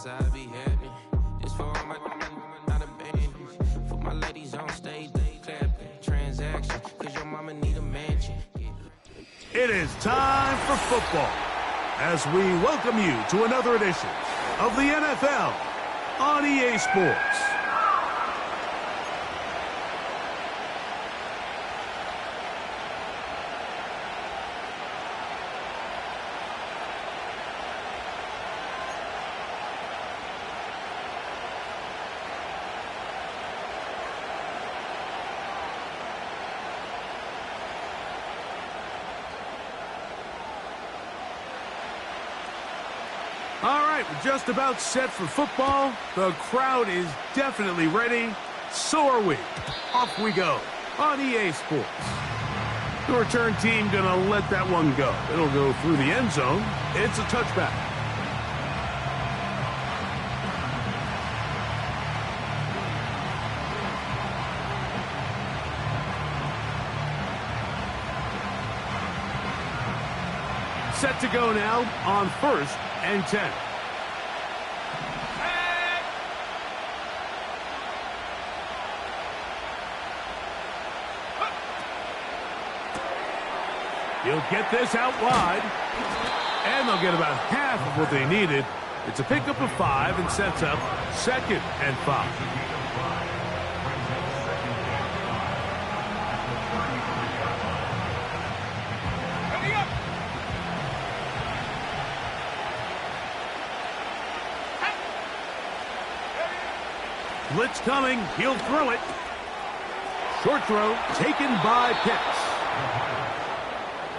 I be happy. This for all my not abandoned. For my ladies on stage, they clapping. Transaction, cause your mama need a mansion. It is time for football as we welcome you to another edition of the NFL on EA Sports. All right, we're just about set for football. The crowd is definitely ready. So are we. Off we go on EA Sports. The return team going to let that one go. It'll go through the end zone. It's a touchback. Set to go now on 1st and 10. He'll get this out wide, and they'll get about half of what they needed. It's a pickup of 5 and sets up 2nd and 5. Blitz coming. He'll throw it. Short throw taken by Pitts.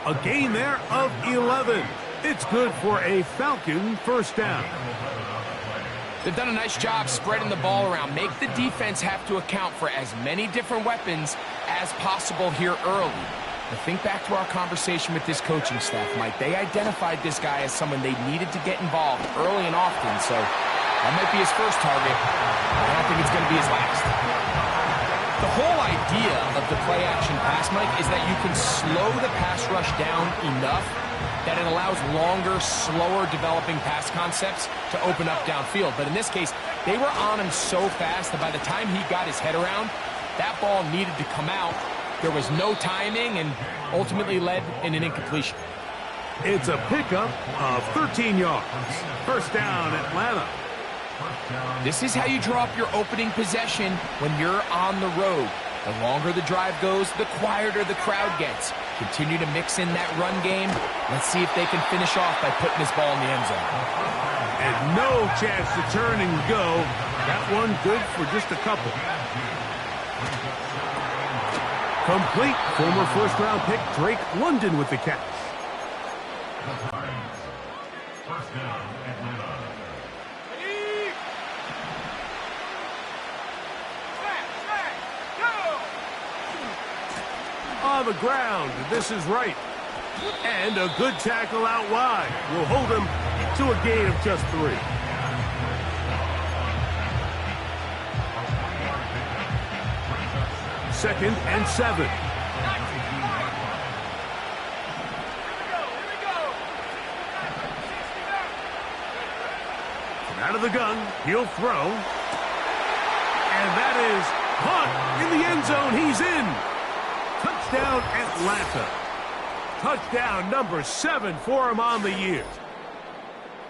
A gain there of 11. It's good for a Falcon first down. They've done a nice job spreading the ball around. Make the defense have to account for as many different weapons as possible here early. Now think back to our conversation with this coaching staff, Mike. They identified this guy as someone they needed to get involved early and often, so that might be his first target. I don't think it's going to be his last. The whole idea of the play-action pass, Mike, is that you can slow the pass rush down enough that it allows longer, slower developing pass concepts to open up downfield. But in this case, they were on him so fast that by the time he got his head around, that ball needed to come out. There was no timing and ultimately led in an incompletion. It's a pickup of 13 yards. First down, Atlanta. This is how you draw up your opening possession when you're on the road. The longer the drive goes, the quieter the crowd gets. Continue to mix in that run game. Let's see if they can finish off by putting this ball in the end zone. And no chance to turn and go. That one good for just a couple. Complete. Former first-round pick Drake London with the catch. First down, Atlanta. On the ground, this is right. And a good tackle out wide. Will hold him to a gain of just 3. Second and 7. Out of the gun, he'll throw. And that is caught in the end zone. He's in. Touchdown, Atlanta. Touchdown number 7 for him on the year.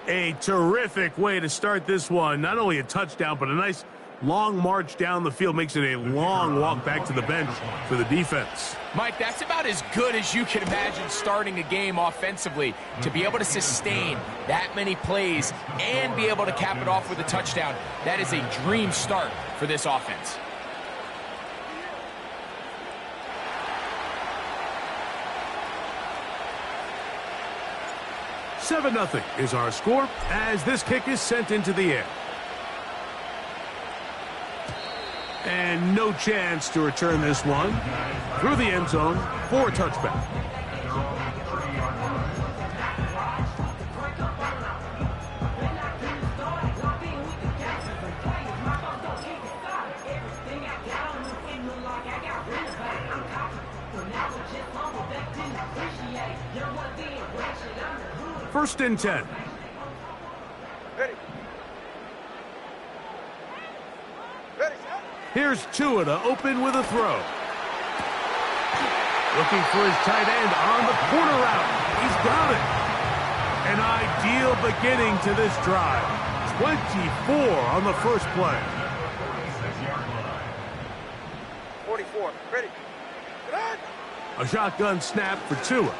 A terrific way to start this one. Not only a touchdown, but a nice long march down the field. Makes it a long walk back to the bench for the defense. Mike, that's about as good as you can imagine starting a game offensively. To be able to sustain that many plays and be able to cap it off with a touchdown, that is a dream start for this offense. 7-0 is our score as this kick is sent into the air. And no chance to return this one through the end zone for a touchback. First and 10. Here's Tua to open with a throw. Looking for his tight end on the corner route. He's got it. An ideal beginning to this drive. 24 on the first play. 44. Ready. A shotgun snap for Tua.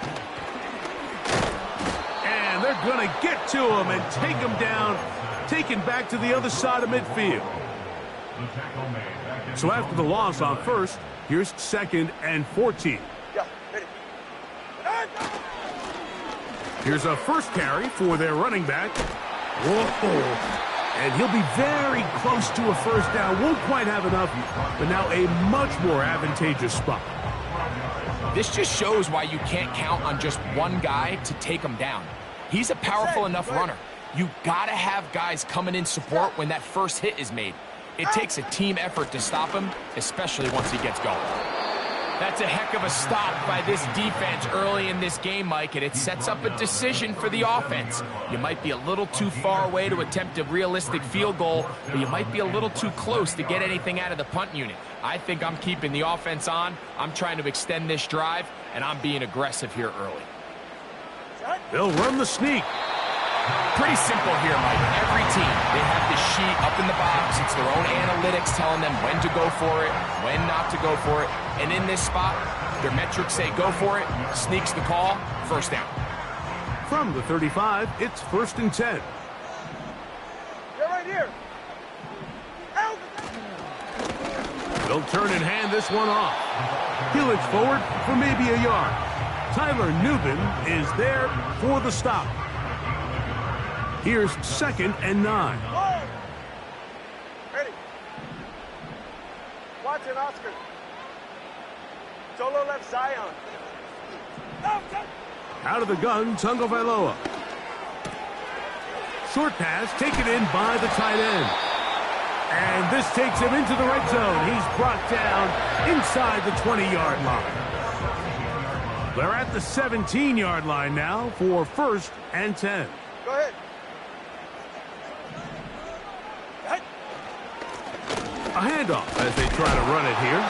And they're going to get to him and take him down, taken back to the other side of midfield. So after the loss on first, here's 2nd and 14. Yeah, ready. Here's a first carry for their running back. Whoa. And he'll be very close to a first down. Won't quite have enough, but now a much more advantageous spot. This just shows why you can't count on just one guy to take him down. He's a powerful enough runner. You gotta have guys coming in support when that first hit is made. It takes a team effort to stop him, especially once he gets going. That's a heck of a stop by this defense early in this game, Mike, and it sets up a decision for the offense. You might be a little too far away to attempt a realistic field goal, but you might be a little too close to get anything out of the punt unit. I think I'm keeping the offense on. I'm trying to extend this drive, and I'm being aggressive here early. They'll run the sneak. Pretty simple here, Mike. Every team, they have this sheet up in the box. It's their own analytics telling them when to go for it, when not to go for it. And in this spot, their metrics say go for it, sneaks the call, first down. From the 35, it's 1st and 10. They're right here. They'll turn and hand this one off. He'll edge forward for maybe a yard. Tyler Nubin is there for the stop. Here's 2nd and 9. Ready. Watson, Oscar. Solo left, Zion. Out of the gun, Tagovailoa. Short pass taken in by the tight end. And this takes him into the red zone. He's brought down inside the 20-yard line. They're at the 17-yard line now for 1st and 10. Go ahead. A handoff as they try to run it here.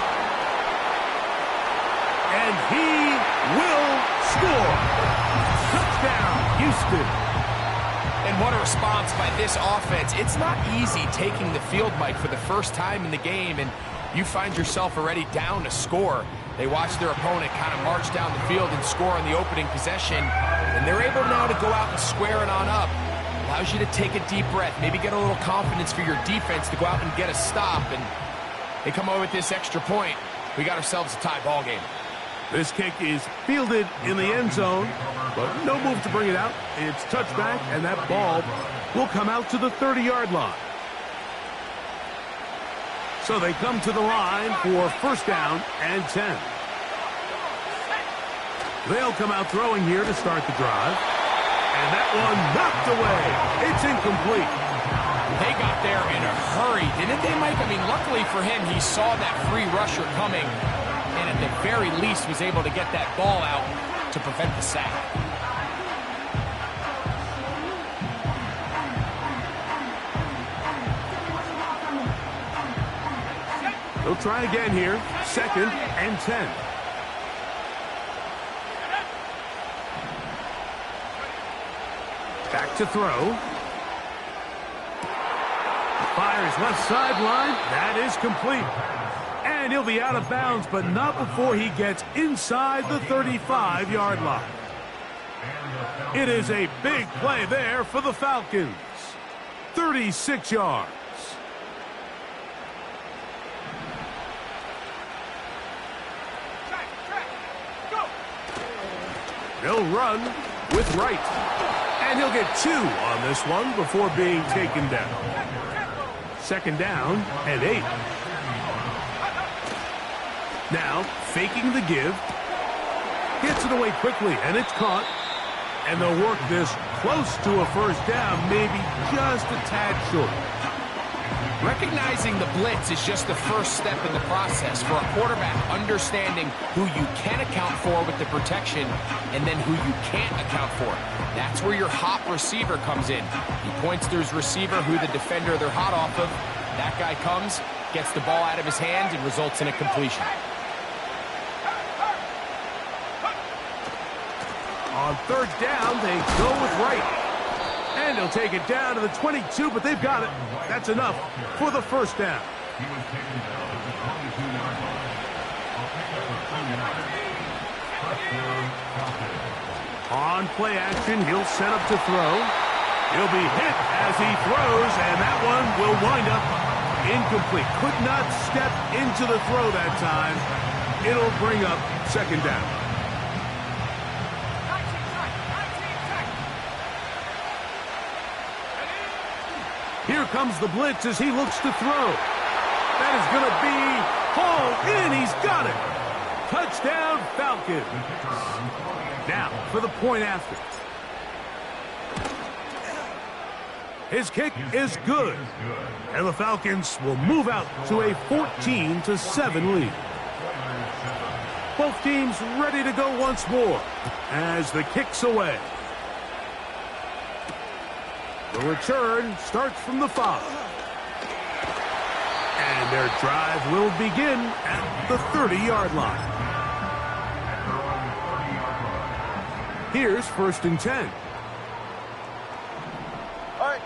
And he will score. Touchdown, Houston. And what a response by this offense. It's not easy taking the field, Mike, for the first time in the game, and you find yourself already down to score. They watch their opponent kind of march down the field and score on the opening possession, and they're able now to go out and square it on up. Allows you to take a deep breath, maybe get a little confidence for your defense to go out and get a stop, and they come away with this extra point. We got ourselves a tie ball game. This kick is fielded in the end zone, but no move to bring it out. It's touchback, and that ball will come out to the 30-yard line. So they come to the line for 1st down and 10. They'll come out throwing here to start the drive. And that one knocked away. It's incomplete. They got there in a hurry, didn't they, Mike? I mean, luckily for him, he saw that free rusher coming, and at the very least was able to get that ball out to prevent the sack. They'll try again here. 2nd and 10. Back to throw. Fires left sideline. That is complete. And he'll be out of bounds, but not before he gets inside the 35-yard line. It is a big play there for the Falcons. 36 yards. They'll run with Wright. And he'll get 2 on this one before being taken down. 2nd down and 8. Now, faking the give. Gets it away quickly, and it's caught. And they'll work this close to a first down, maybe just a tad short. Recognizing the blitz is just the first step in the process for a quarterback, understanding who you can account for with the protection and then who you can't account for. That's where your hot receiver comes in. He points to his receiver, who the defender they're hot off of. That guy comes, Gets the ball out of his hand and results in a completion. On third down, they go with Wright. And he'll take it down to the 22, but they've got it. That's enough for the first down. He was taken down at the 22-yard line. I'll pick up the 3 yards. Touchdown, Falcons. On play action, he'll set up to throw. He'll be hit as he throws, and that one will wind up incomplete. Could not step into the throw that time. It'll bring up second down. Here comes the blitz as he looks to throw. That is going to be hauled in. He's got it. Touchdown, Falcons. Now for the point after. His kick is good. And the Falcons will move out to a 14-7 lead. Both teams ready to go once more as the kick's away. The return starts from the 5. And their drive will begin at the 30-yard line. Here's 1st and 10. All right.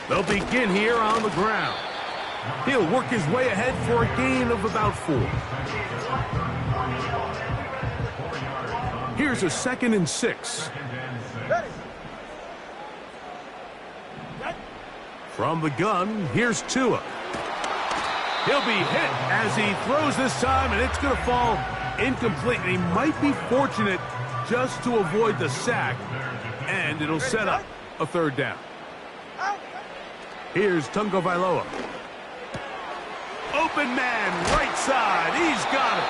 They'll begin here on the ground. He'll work his way ahead for a gain of about 4. Here's a 2nd and 6. Ready. From the gun, here's Tua. He'll be hit as he throws this time, and it's going to fall incomplete. And he might be fortunate just to avoid the sack, and it'll set up a 3rd down. Here's Tungo Vailoa. Open man, right side. He's got it.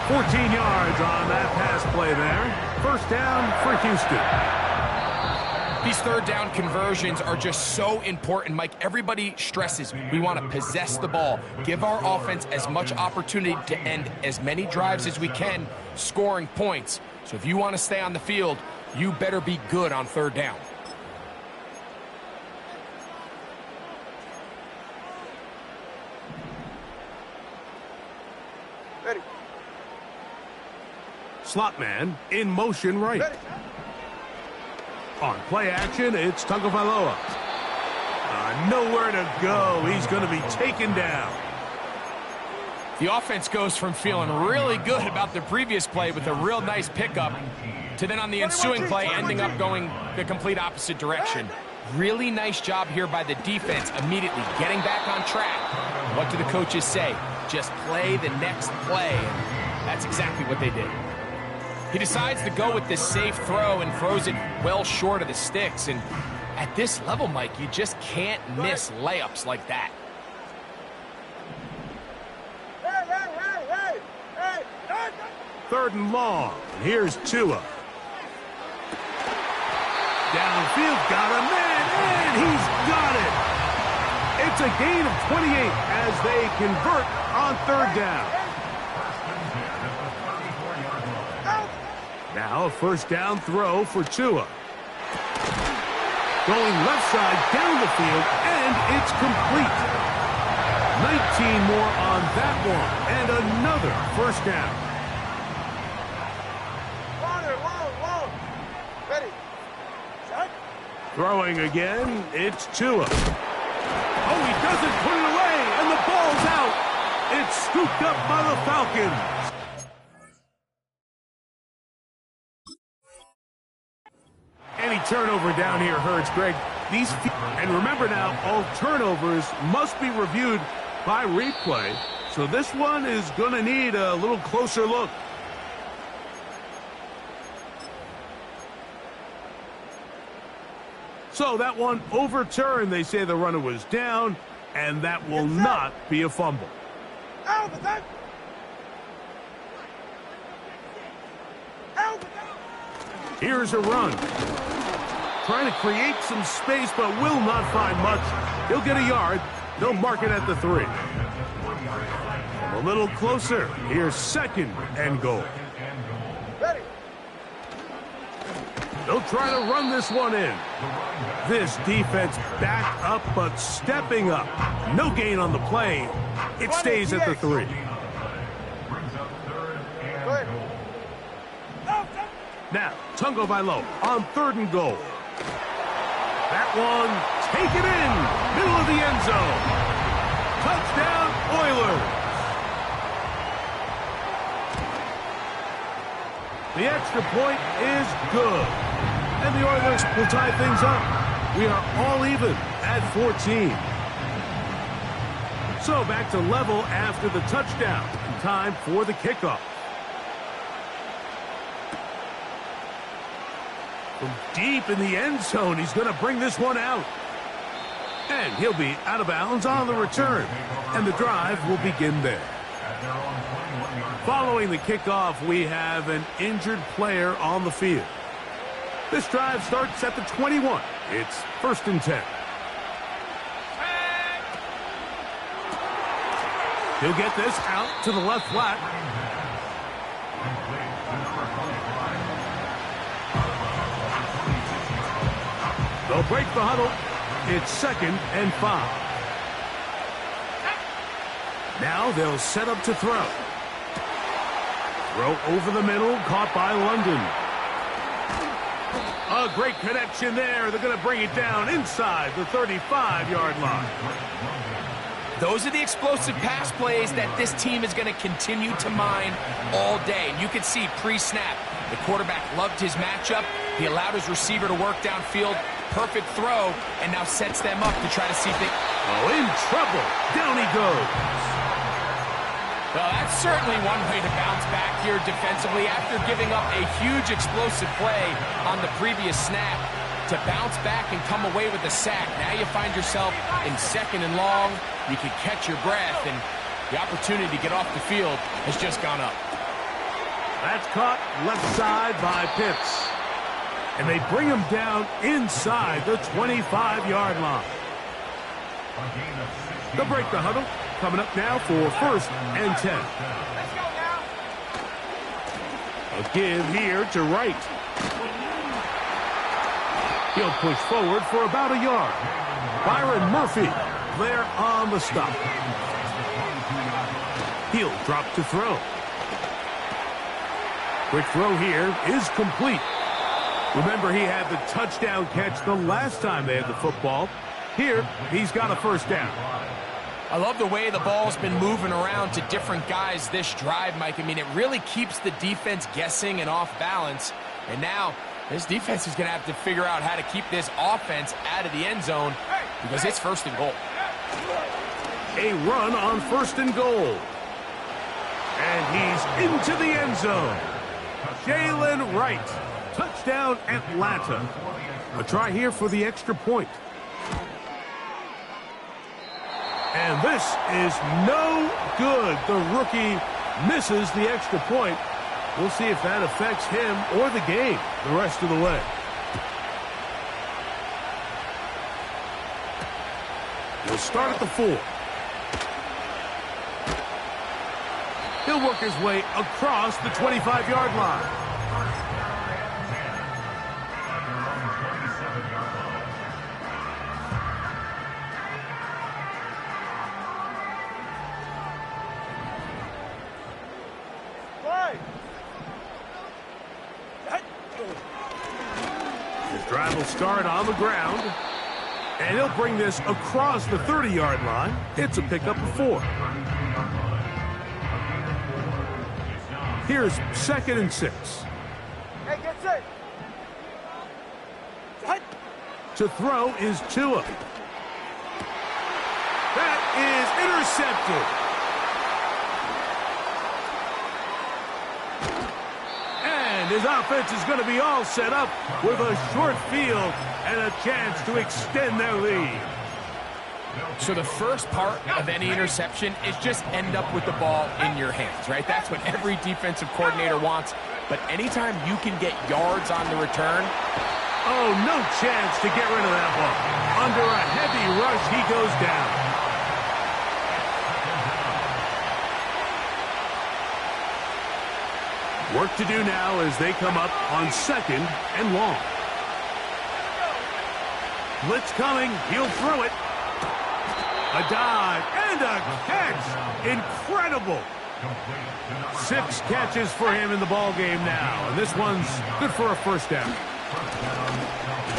14 yards on that pass play there. First down for Houston. These 3rd down conversions are just so important, Mike. Everybody stresses we want to possess the ball, give our offense as much opportunity to end as many drives as we can, scoring points. So if you want to stay on the field, you better be good on 3rd down. Ready. Slot man in motion right. Ready. On play action, it's Tagovailoa. Nowhere to go. He's going to be taken down. The offense goes from feeling really good about the previous play with a real nice pickup to then on the ensuing play ending up going the complete opposite direction. Really nice job here by the defense immediately getting back on track. What do the coaches say? Just play the next play. And that's exactly what they did. He decides to go with this safe throw and throws it well short of the sticks. And at this level, Mike, you just can't miss layups like that. Hey. 3rd and long. Here's Tua. Downfield, got a man, and he's got it. It's a gain of 28 as they convert on 3rd down. Now a 1st down throw for Tua. Going left side down the field, and it's complete. 19 more on that one, and another 1st down. Long. Ready. Shot. Throwing again, it's Tua. Oh, he doesn't put it away, and the ball's out. It's scooped up by the Falcons. Any turnover down here hurts, Greg. And remember now, all turnovers must be reviewed by replay. So this one is going to need a little closer look. So that one overturned. They say the runner was down, and that will not be a fumble. Here's a run. Trying to create some space, but will not find much. He'll get a yard. They'll mark it at the 3. A little closer. Here's 2nd and goal. Ready. They'll try to run this one in. This defense back up, but stepping up. No gain on the play. It stays at the 3. Good. Now, Tungo Vailoa on 3rd and goal. That one, take it in, middle of the end zone. Touchdown, Oilers. The extra point is good. And the Oilers will tie things up. We are all even at 14. So back to level after the touchdown. Time for the kickoff. From deep in the end zone, he's going to bring this one out. And he'll be out of bounds on the return. And the drive will begin there. Following the kickoff, we have an injured player on the field. This drive starts at the 21. It's 1st and 10. He'll get this out to the left flat. They'll break the huddle. It's 2nd and 5. Now they'll set up to throw. Throw over the middle, caught by London. A great connection there. They're going to bring it down inside the 35-yard line. Those are the explosive pass plays that this team is going to continue to mine all day. And you can see pre-snap, the quarterback loved his matchup. He allowed his receiver to work downfield. Perfect throw, and now sets them up to try to see if they... Oh, in trouble. Down he goes. Well, that's certainly one way to bounce back here defensively after giving up a huge explosive play on the previous snap. To bounce back and come away with a sack. Now you find yourself in 2nd and long. You can catch your breath, and the opportunity to get off the field has just gone up. That's caught left side by Pitts. And they bring him down inside the 25-yard line. They'll break the huddle. Coming up now for 1st and 10. Let's go now. A give here to Wright. He'll push forward for about a yard. Byron Murphy there on the stop. He'll drop to throw. Quick throw here is complete. Remember, he had the touchdown catch the last time they had the football. Here, he's got a 1st down. I love the way the ball's been moving around to different guys this drive, Mike. I mean, it really keeps the defense guessing and off balance. And now, this defense is going to have to figure out how to keep this offense out of the end zone because it's 1st and goal. A run on 1st and goal. And he's into the end zone. Jalen Wright. Touchdown, Atlanta. A try here for the extra point. And this is no good. The rookie misses the extra point. We'll see if that affects him or the game the rest of the way. We'll start at the 4. He'll work his way across the 25-yard line. Drive will start on the ground, and he'll bring this across the 30-yard line. It's a pickup of 4. Here's 2nd and 6. Hey, get set. To throw is Tua. That is intercepted. His offense is going to be all set up with a short field and a chance to extend their lead. So the first part of any interception is just end up with the ball in your hands, right? That's what every defensive coordinator wants. But anytime you can get yards on the return. Oh, no chance to get rid of that ball. Under a heavy rush, he goes down. Work to do now as they come up on 2nd and long. Blitz coming. He'll throw it. A dive and a catch. Incredible. 6 catches for him in the ball game now. And this one's good for a first down.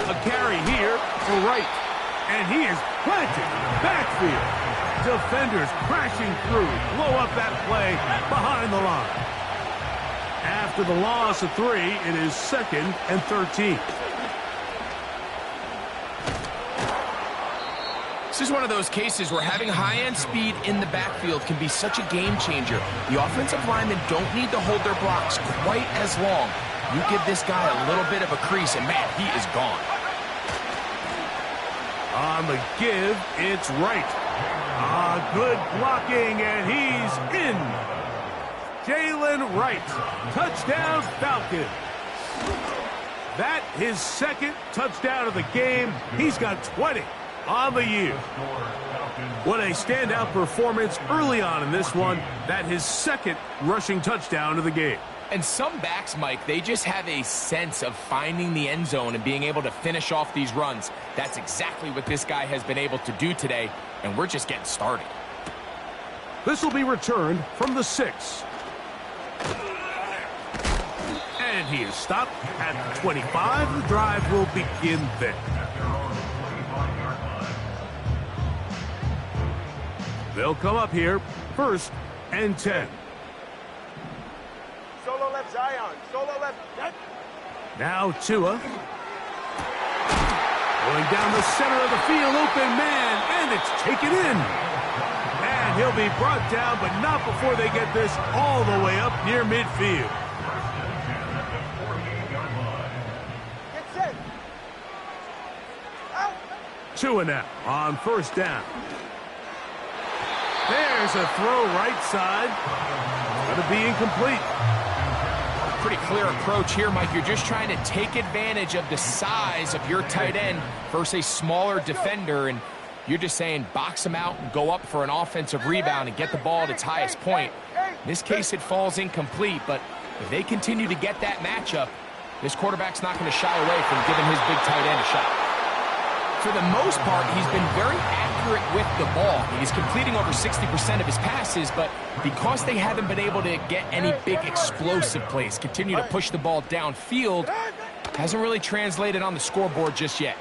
A carry here for Wright. And he is planted backfield. Defenders crashing through. Blow up that play behind the line. After the loss of 3, it is 2nd and 13. This is one of those cases where having high-end speed in the backfield can be such a game changer. The offensive linemen don't need to hold their blocks quite as long. You give this guy a little bit of a crease, and man, he is gone. On the give, it's Wright. Good blocking, and he's in. Jalen Wright, touchdown Falcons. That his 2nd touchdown of the game. He's got 20 on the year. What a standout performance early on in this one. That his 2nd rushing touchdown of the game. And some backs, Mike, they just have a sense of finding the end zone and being able to finish off these runs. That's exactly what this guy has been able to do today, and we're just getting started. This will be returned from the 6. And he is stopped at the 25. The drive will begin there. They'll come up here, 1st and 10. Solo left Zion. Solo left. Now Tua. Going down the center of the field, open man, and it's taken in. And he'll be brought down, but not before they get this all the way up near midfield. Get set. Out. Tua now on 1st down. There's a throw right side. Going to be incomplete. Pretty clear approach here, Mike. You're just trying to take advantage of the size of your tight end versus a smaller defender, and you're just saying box him out and go up for an offensive rebound and get the ball at its highest point. In this case, it falls incomplete, but if they continue to get that matchup, this quarterback's not going to shy away from giving his big tight end a shot. For the most part, he's been very accurate with the ball. He's completing over 60% of his passes, but because they haven't been able to get any big explosive plays, continue to push the ball downfield, hasn't really translated on the scoreboard just yet.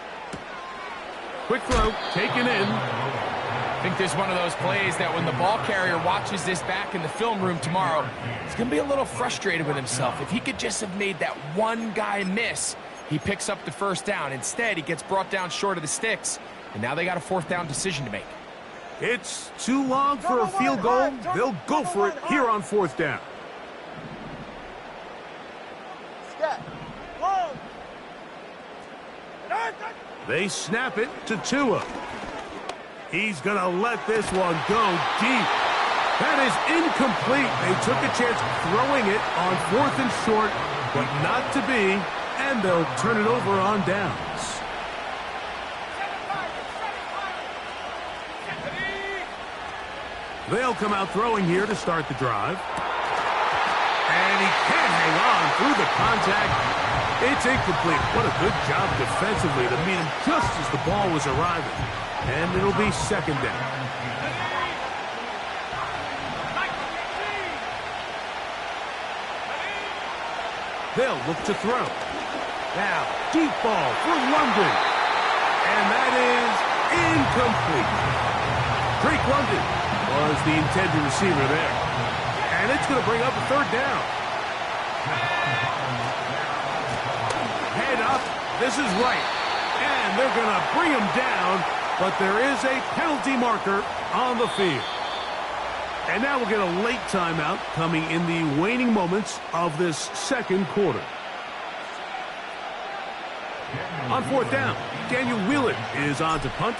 Quick throw, taken in. I think there's one of those plays that when the ball carrier watches this back in the film room tomorrow, he's going to be a little frustrated with himself. If he could just have made that one guy miss, he picks up the 1st down. Instead, he gets brought down short of the sticks, and now they got a 4th down decision to make. It's too long for a field goal. They'll go for it here on 4th down. Step. Long. They snap it to Tua. He's going to let this one go deep. That is incomplete. They took a chance throwing it on 4th and short, but not to be, and they'll turn it over on downs. They'll come out throwing here to start the drive. And he can't hang on through the contact. It's incomplete. What a good job defensively to meet him just as the ball was arriving. And it'll be 2nd down. They'll look to throw. Now, deep ball for London. And that is incomplete. Drake London was the intended receiver there. And it's going to bring up a 3rd down. Head up. This is right. And they're going to bring him down, but there is a penalty marker on the field. And now we'll get a late timeout coming in the waning moments of this 2nd quarter. On 4th down, Daniel Whelan is on to punt.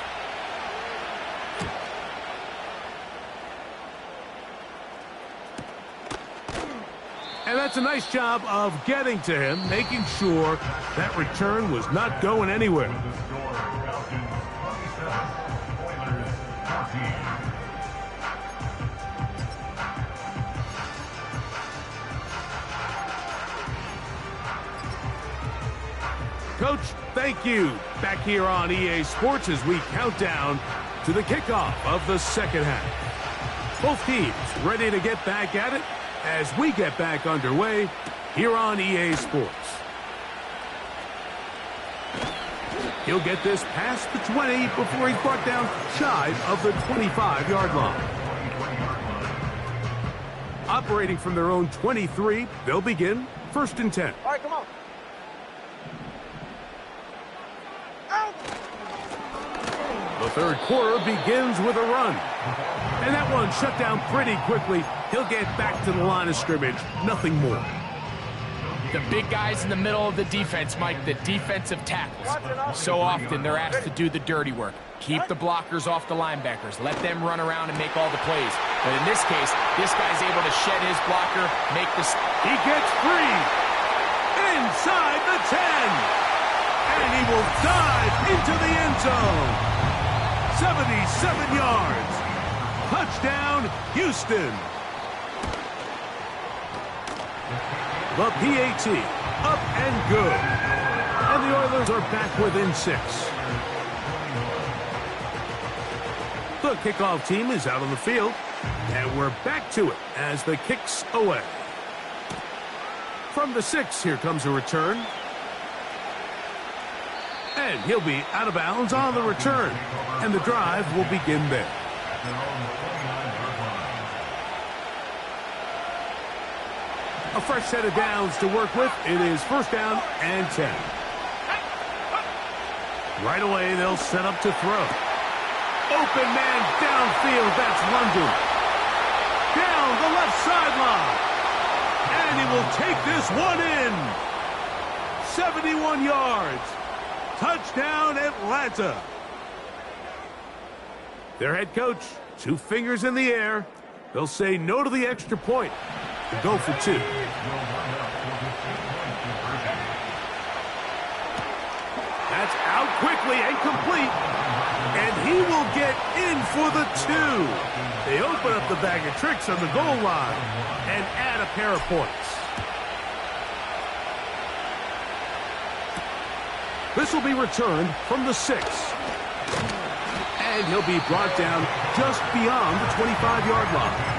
And that's a nice job of getting to him, making sure that return was not going anywhere. Coach, thank you. Back here on EA Sports as we count down to the kickoff of the second half. Both teams ready to get back at it as we get back underway here on EA Sports. He'll get this past the 20 before he's brought down shy of the 25-yard line. Operating from their own 23, they'll begin 1st and 10. All right, come on. Out. The third quarter begins with a run. And that one shut down pretty quickly. He'll get back to the line of scrimmage. Nothing more. The big guys in the middle of the defense, Mike, the defensive tackles. So often they're asked to do the dirty work. Keep the blockers off the linebackers. Let them run around and make all the plays. But in this case, this guy's able to shed his blocker, make this. He gets free. Inside the 10. And he will dive into the end zone. 77 yards. Touchdown, Houston. The PAT, up and good. And the Oilers are back within 6. The kickoff team is out on the field, and we're back to it as the kick's away. From the 6, here comes a return. And he'll be out of bounds on the return, and the drive will begin there. A fresh set of downs to work with. It is 1st down and 10. Right away, they'll set up to throw. Open man downfield. That's London. Down the left sideline. And he will take this one in. 71 yards. Touchdown, Atlanta. Their head coach, 2 fingers in the air. They'll say no to the extra point. Go for 2. That's out quickly and complete. And he will get in for the 2. They open up the bag of tricks on the goal line and add a pair of points. This will be returned from the 6. And he'll be brought down just beyond the 25-yard line.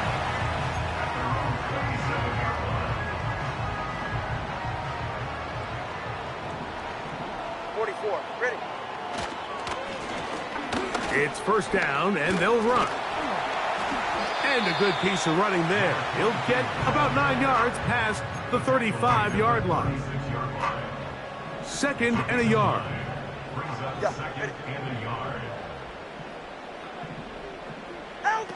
Ready. It's 1st down, and they'll run. And a good piece of running there. He'll get about 9 yards past the 35-yard line. 2nd and a yard. Yeah. Ready. Out.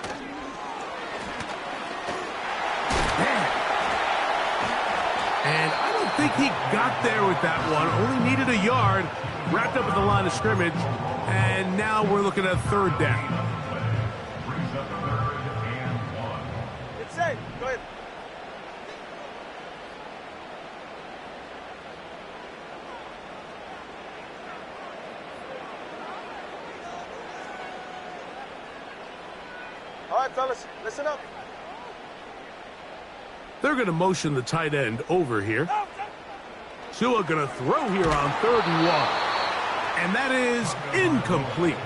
And I don't think he got there with that one. Only needed a yard. Wrapped up at the line of scrimmage. And now we're looking at 3rd down. It's safe. Go ahead. All right, fellas, listen up. They're going to motion the tight end over here. Tua going to throw here on 3rd and 1. And that is incomplete.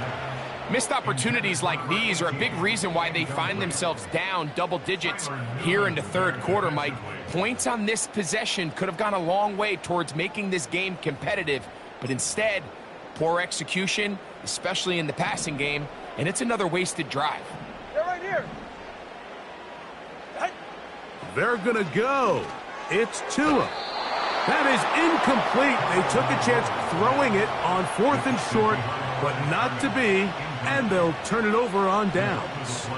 Missed opportunities like these are a big reason why they find themselves down double digits here in the 3rd quarter, Mike. Points on this possession could have gone a long way towards making this game competitive, but instead, poor execution, especially in the passing game, and it's another wasted drive. They're right here. They're going to go. It's Tua. That is incomplete. They took a chance throwing it on 4th and short, but not to be, and they'll turn it over on downs.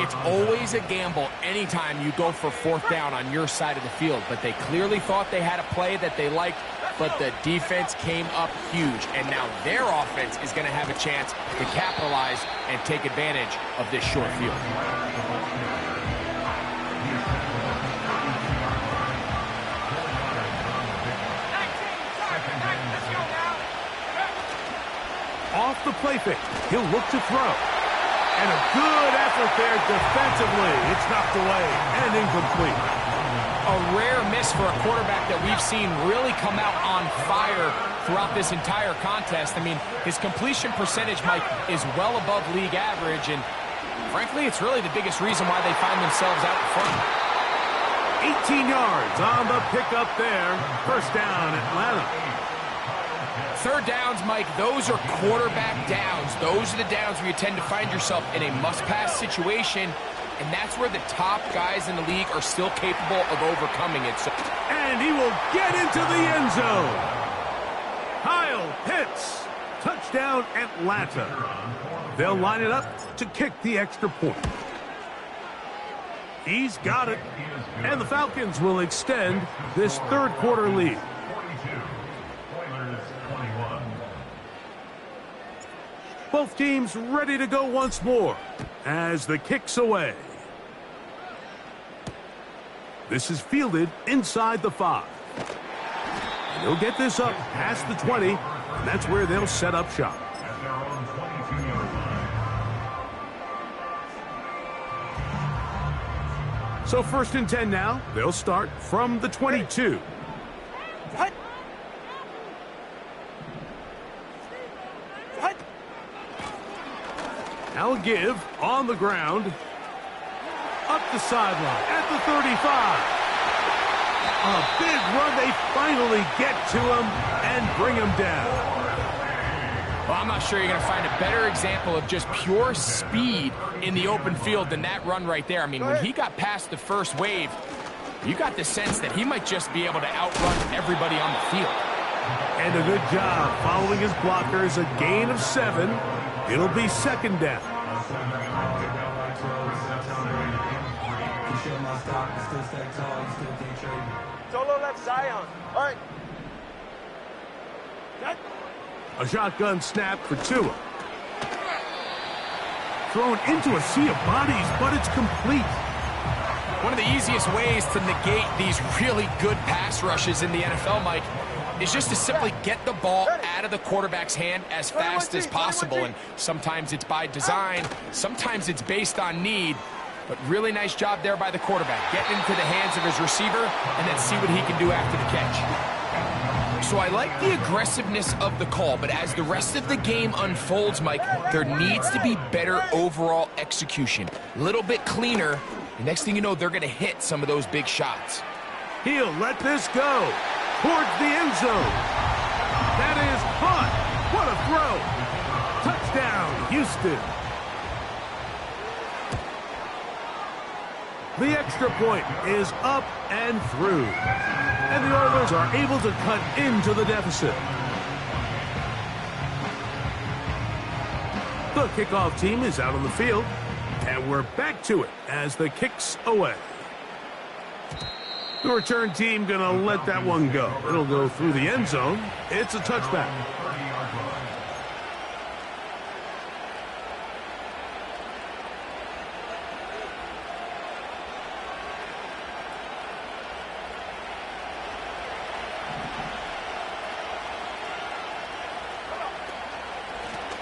It's always a gamble anytime you go for 4th down on your side of the field, but they clearly thought they had a play that they liked, but the defense came up huge, and now their offense is going to have a chance to capitalize and take advantage of this short field. Off the play fake, he'll look to throw. And a good effort there defensively. It's knocked away and incomplete. A rare miss for a quarterback that we've seen really come out on fire throughout this entire contest. I mean, his completion percentage, Mike, is well above league average, and frankly, it's really the biggest reason why they find themselves out in front. 18 yards on the pickup there. First down, Atlanta. Third downs, Mike, those are quarterback downs. Those are the downs where you tend to find yourself in a must-pass situation, and that's where the top guys in the league are still capable of overcoming it. And he will get into the end zone. Kyle Pitts. Touchdown, Atlanta. They'll line it up to kick the extra point. He's got it. And the Falcons will extend this third quarter lead. 42. Oilers 21. Both teams ready to go once more as the kick's away. This is fielded inside the 5. And he'll get this up past the 20, and that's where they'll set up shop. At their own 22-yard line. So 1st and 10 now. They'll start from the 22. Hut. Hut. Now a give on the ground. Up the sideline at the 35. A big run. They finally get to him and bring him down. Well, I'm not sure you're going to find a better example of just pure speed in the open field than that run right there. I mean, when he got past the first wave, you got the sense that he might just be able to outrun everybody on the field. And a good job following his blockers. A gain of 7. It'll be 2nd down. Solo left Zion. All right. Cut. A shotgun snap for Tua. Thrown into a sea of bodies, but it's complete. One of the easiest ways to negate these really good pass rushes in the NFL, Mike, is just to simply get the ball out of the quarterback's hand as fast as possible. And sometimes it's by design, sometimes it's based on need. But really nice job there by the quarterback, getting into the hands of his receiver and then see what he can do after the catch. So I like the aggressiveness of the call, but as the rest of the game unfolds, Mike, there needs to be better overall execution. A little bit cleaner. The next thing you know, they're going to hit some of those big shots. He'll let this go towards the end zone. That is caught. What a throw. Touchdown, Houston. The extra point is up and through. And the Oilers are able to cut into the deficit. The kickoff team is out on the field. And we're back to it as the kick's away. The return team going to let that one go. It'll go through the end zone. It's a touchback.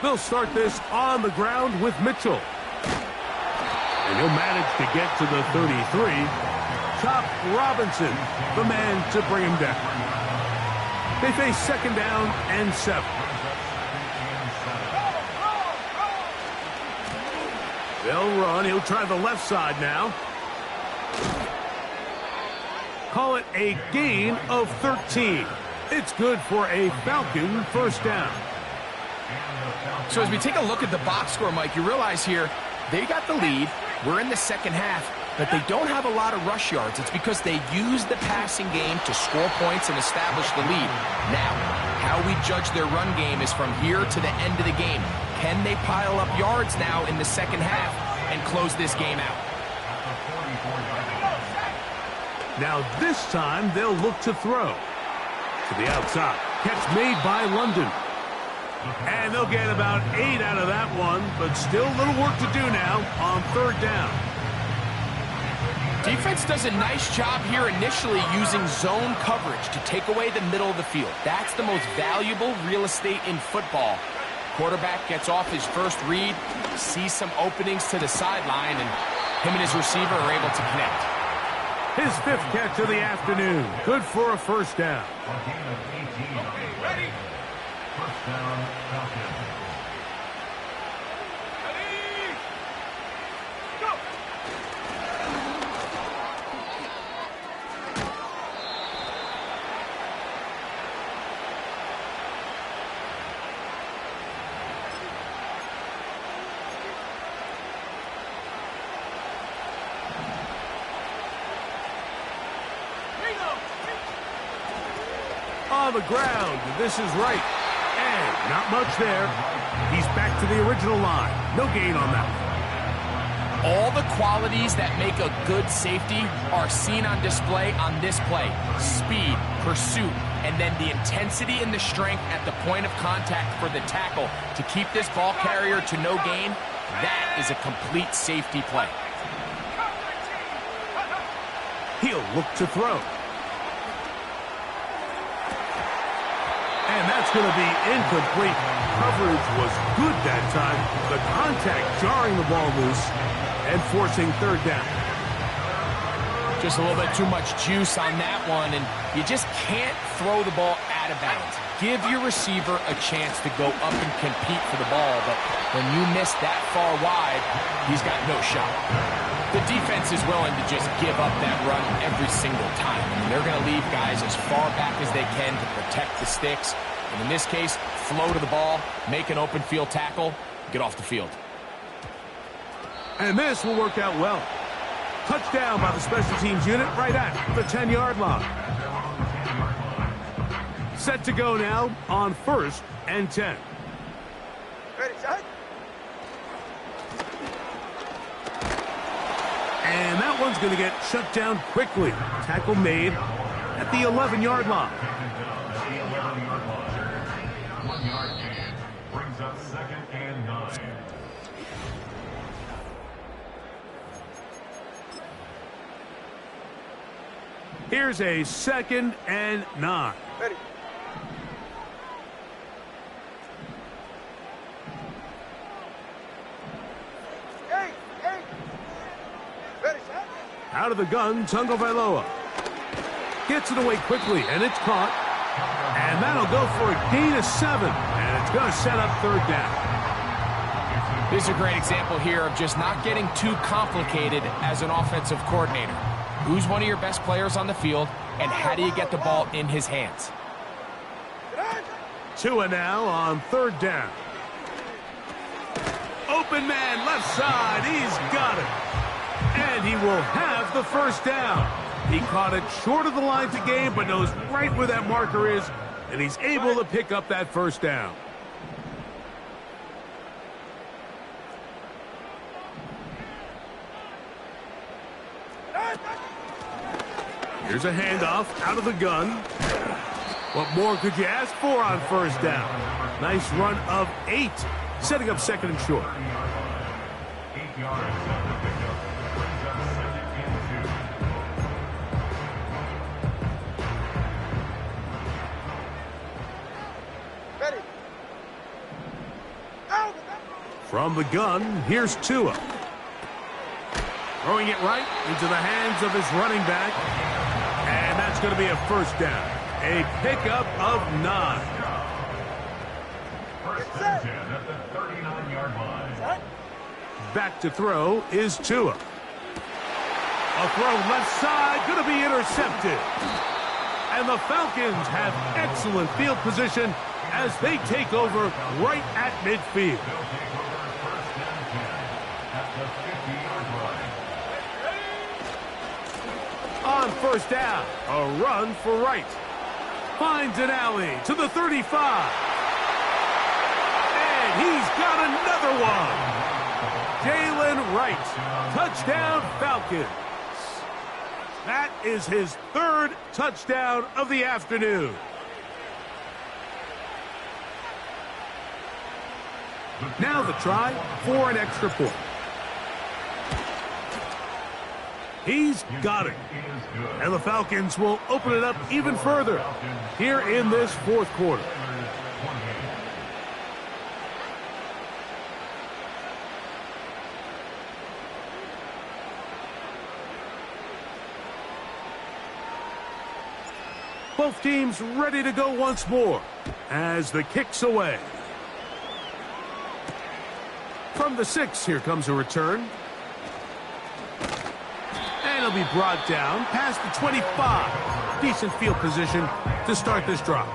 They'll start this on the ground with Mitchell. And he'll manage to get to the 33. Chop Robinson, the man to bring him down. They face 2nd down and 7. They'll run. He'll try the left side now. Call it a gain of 13. It's good for a Falcon first down. So as we take a look at the box score, Mike, you realize here they got the lead. We're in the second half, but they don't have a lot of rush yards. It's because they use the passing game to score points and establish the lead. Now, how we judge their run game is from here to the end of the game. Can they pile up yards now in the second half and close this game out? Now this time they'll look to throw. To the outside. Catch made by London. And they'll get about 8 out of that one, but still a little work to do now on 3rd down. Defense does a nice job here initially using zone coverage to take away the middle of the field. That's the most valuable real estate in football. Quarterback gets off his first read, sees some openings to the sideline, and him and his receiver are able to connect. His 5th catch of the afternoon. Good for a first down. A gain of 18. Ready? First down, Falcons. On the ground, this is right. And not much there. He's back to the original line. No gain on that. All the qualities that make a good safety are seen on display on this play. Speed, pursuit, and then the intensity and the strength at the point of contact for the tackle to keep this ball carrier to no gain. That is a complete safety play. He'll look to throw. And that's going to be incomplete. Coverage was good that time. The contact jarring the ball loose and forcing third down. Just a little bit too much juice on that one, and you just can't throw the ball out of bounds. Give your receiver a chance to go up and compete for the ball, but when you miss that far wide, he's got no shot. The defense is willing to just give up that run every single time. I mean, they're going to leave guys as far back as they can to protect the sticks. And in this case, flow to the ball, make an open field tackle, get off the field. And this will work out well. Touchdown by the special teams unit right at the 10-yard line. Set to go now on 1st and 10. Ready, set. And that one's going to get shut down quickly. Tackle made at the 11-yard line. 1 yard gain brings up 2nd and 9. Here's a 2nd and 9. Ready. Hey. Ready, set. Out of the gun, Tagovailoa. Gets it away quickly, and it's caught. And that'll go for a gain of 7. And it's going to set up third down. This is a great example here of just not getting too complicated as an offensive coordinator. Who's one of your best players on the field, and how do you get the ball in his hands? Tua now on third down. Open man, left side. He's got it. And he will have the first down. He caught it short of the line to gain, but knows right where that marker is, and he's able to pick up that first down. Here's a handoff out of the gun. What more could you ask for on first down? Nice run of 8, setting up 2nd and short. 8 yards after pickup brings up 2nd and 2. Ready. Out. From the gun, here's Tua. Throwing it right into the hands of his running back. And that's going to be a first down. A pickup of 9. First and 10 at the 39-yard line. Set. Back to throw is Tua. A throw left side, going to be intercepted. And the Falcons have excellent field position as they take over right at midfield. They'll take over first and 10 at the 50-yard line. On first down, a run for Wright. Finds an alley to the 35. And he's got another one. Jalen Wright, touchdown Falcons. That is his 3rd touchdown of the afternoon. Now the try for an extra point. He's got it. And the Falcons will open it up even further here in this 4th quarter. Both teams ready to go once more as the kick's away. From the 6, here comes a return. And it'll be brought down past the 25. Decent field position to start this drive.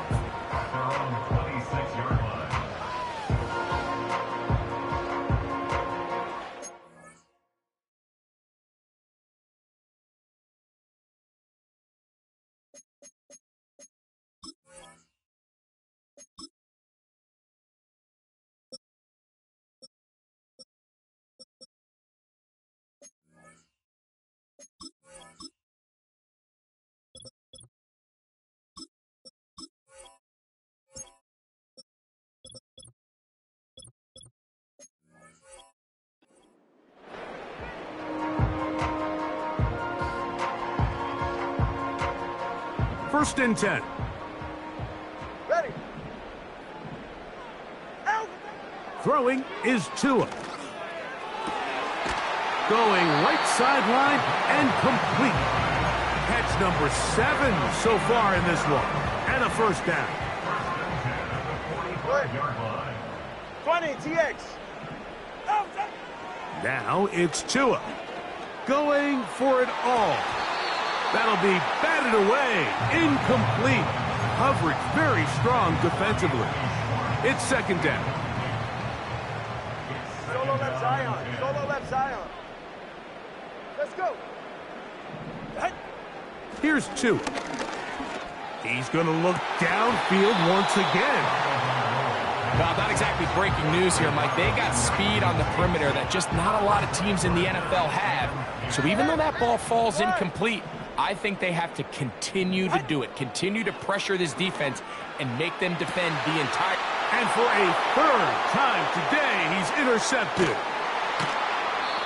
First and 10. Ready. Out. Throwing is Tua. Going right sideline and complete. Catch number 7 so far in this one. And a first down. 20, TX. Out. Now it's Tua. Going for it all. That'll be batted away. Incomplete. Coverage very strong defensively. It's second down. Solo left Zion. Solo left Zion. Let's go. Here's Tua. He's going to look downfield once again. Well, not exactly breaking news here, Mike. They got speed on the perimeter that just not a lot of teams in the NFL have. So even though that ball falls incomplete, I think they have to continue to do it. Continue to pressure this defense and make them defend the entire... And for a third time today, he's intercepted.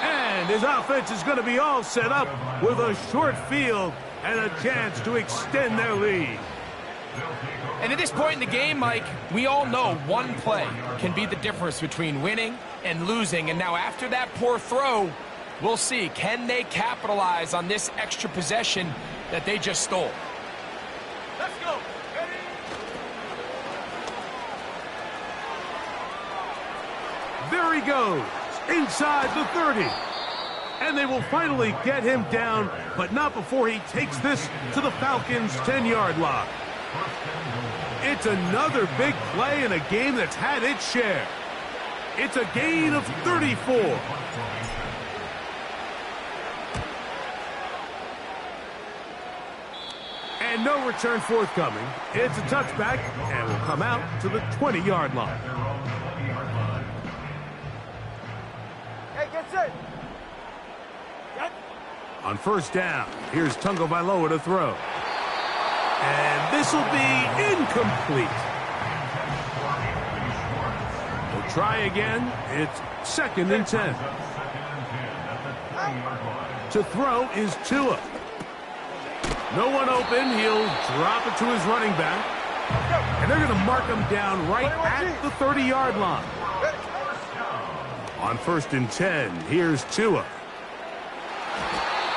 And his offense is going to be all set up with a short field and a chance to extend their lead. And at this point in the game, Mike, we all know one play can be the difference between winning and losing. And now after that poor throw, we'll see, can they capitalize on this extra possession that they just stole? Let's go. Ready. There he goes, inside the 30. And they will finally get him down, but not before he takes this to the Falcons' 10-yard line. It's another big play in a game that's had its share. It's a gain of 34. And no return forthcoming. It's a touchback and will come out to the 20-yard line. Hey, get set. On first down, here's Tagovailoa to throw. And this will be incomplete. We'll try again. It's second and 10. To throw is Tua. No one open. He'll drop it to his running back. And they're going to mark him down right at the 30-yard line. On first and 10, here's Tua.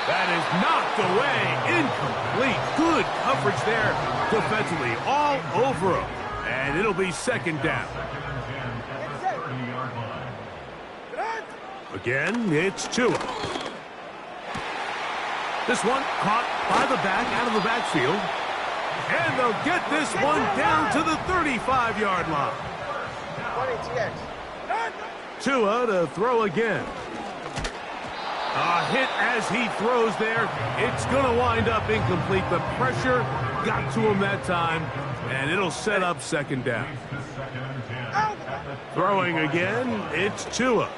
That is knocked away. Incomplete. Good coverage there defensively. All over him. And it'll be second down. Again, it's Tua. This one caught by the back out of the backfield. And they'll get this one down to the 35-yard line. 20, TX. Tua to throw again. A hit as he throws there. It's going to wind up incomplete. The pressure got to him that time, and it'll set up second down. Throwing again, it's Tua.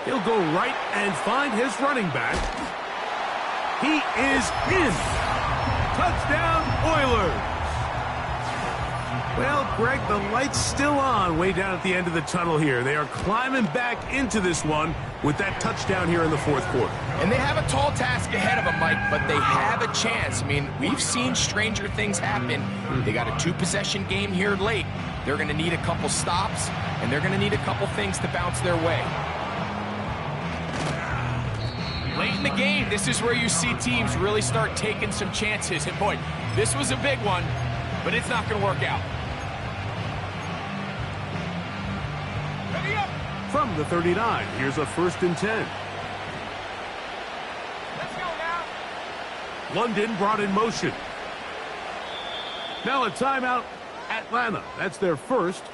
He'll go right and find his running back. He is in. Touchdown, Oilers. Well, Greg, the light's still on way down at the end of the tunnel here. They are climbing back into this one with that touchdown here in the fourth quarter. And they have a tall task ahead of them, Mike, but they have a chance. I mean, we've seen stranger things happen. They got a 2-possession game here late. They're going to need a couple stops, and they're going to need a couple things to bounce their way. Late in the game, this is where you see teams really start taking some chances. And boy, this was a big one, but it's not going to work out. From the 39, here's a 1st and 10. Let's go now. London brought in motion. Now a timeout, Atlanta. That's their first.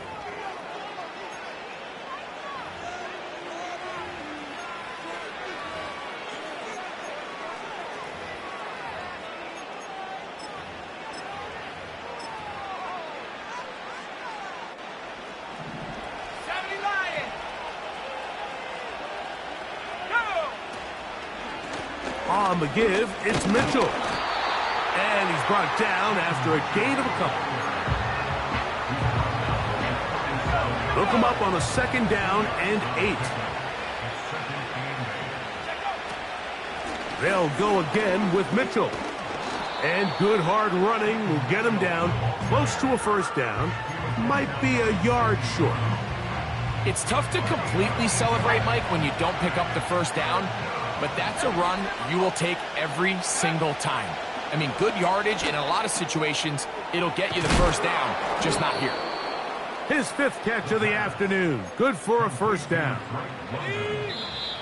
On the give, it's Mitchell. And he's brought down after a gain of a couple. They'll come up on a 2nd down and 8. They'll go again with Mitchell. And good hard running will get him down close to a 1st down. Might be a yard short. It's tough to completely celebrate, Mike, when you don't pick up the 1st down. But that's a run you will take every single time. I mean, good yardage, and in a lot of situations, it'll get you the 1st down, just not here. His 5th catch of the afternoon. Good for a 1st down.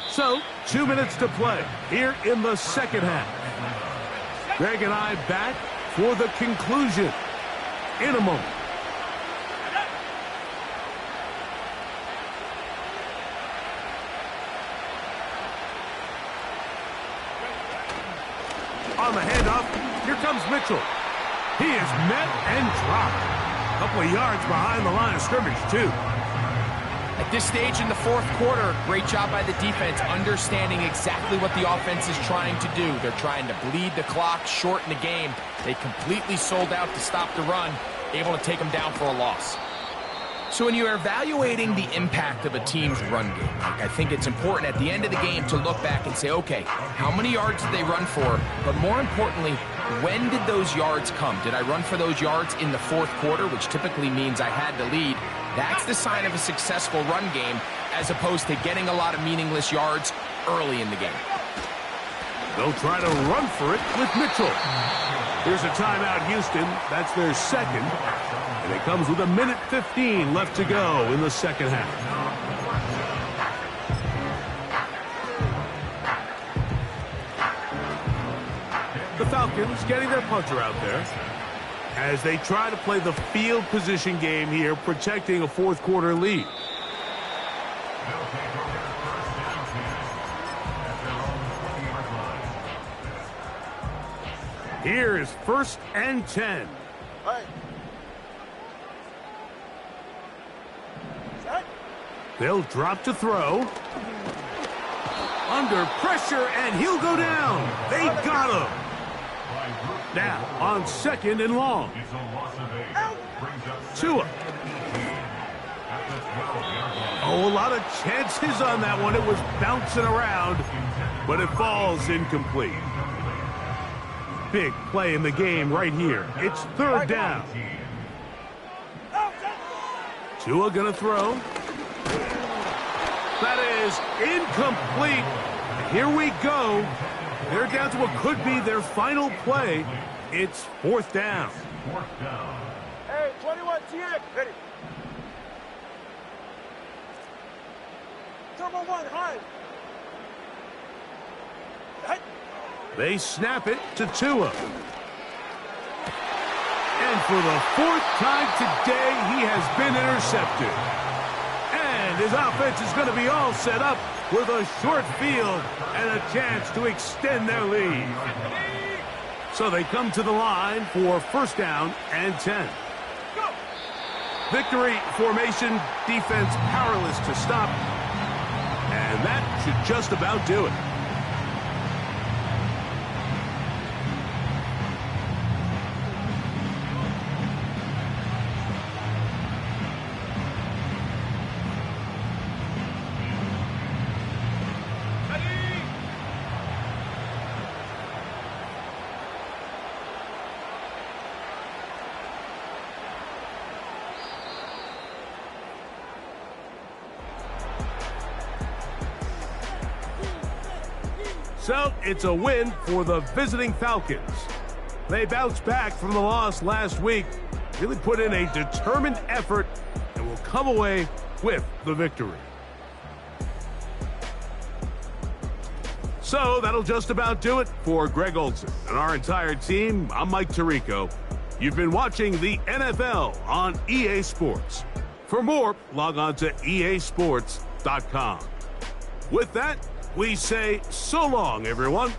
So, 2 minutes to play here in the 2nd half. Greg and I back for the conclusion in a moment. On the handoff, here comes Mitchell. He is met and dropped. A couple of yards behind the line of scrimmage, too. At this stage in the 4th quarter, great job by the defense understanding exactly what the offense is trying to do. They're trying to bleed the clock, shorten the game. They completely sold out to stop the run, able to take them down for a loss. So when you're evaluating the impact of a team's run game, I think it's important at the end of the game to look back and say, okay, how many yards did they run for? But more importantly, when did those yards come? Did I run for those yards in the 4th quarter, which typically means I had to lead? That's the sign of a successful run game, as opposed to getting a lot of meaningless yards early in the game. They'll try to run for it with Mitchell. Here's a timeout, Houston. That's their 2nd. And it comes with 1:15 left to go in the 2nd half. The Falcons getting their punter out there as they try to play the field position game here, protecting a 4th quarter lead. Here is 1st and 10. Hey. Set. They'll drop to throw. Under pressure, and he'll go down. They got him. Now, on 2nd and long. Tua. Oh, a lot of chances on that one. It was bouncing around, but it falls incomplete. Big play in the game right here. It's 3rd down. Tua gonna throw. That is incomplete. Here we go. They're down to what could be their final play. It's 4th down. Hey, 21 TX. Ready. Turbo 1, high. Hey. They snap it to Tua. And for the 4th time today, he has been intercepted. And his offense is going to be all set up with a short field and a chance to extend their lead. So they come to the line for 1st down and 10. Victory formation, defense powerless to stop. And that should just about do it. So it's a win for the visiting Falcons. They bounced back from the loss last week, really put in a determined effort, and will come away with the victory. So that'll just about do it for Greg Olsen and our entire team. I'm Mike Tirico. You've been watching the NFL on EA Sports. For more, log on to easports.com. With that, we say so long, everyone.